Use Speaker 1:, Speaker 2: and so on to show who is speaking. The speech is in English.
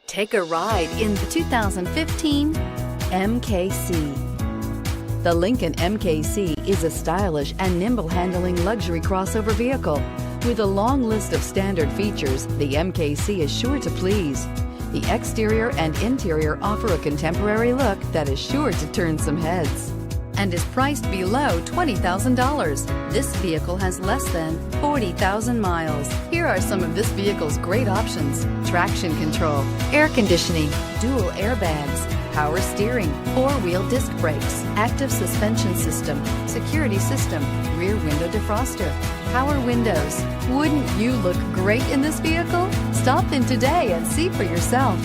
Speaker 1: Take a ride in the 2015 MKC. The Lincoln MKC is a stylish and nimble-handling luxury crossover vehicle. With a long list of standard features, the MKC is sure to please. The exterior and interior offer a contemporary look that is sure to turn some heads and is priced below $20,000. This vehicle has less than 40,000 miles. Here are some of this vehicle's great options: traction control, air conditioning, dual airbags, power steering, four-wheel disc brakes, active suspension system, security system, rear window defroster, power windows. Wouldn't you look great in this vehicle? Stop in today and see for yourself.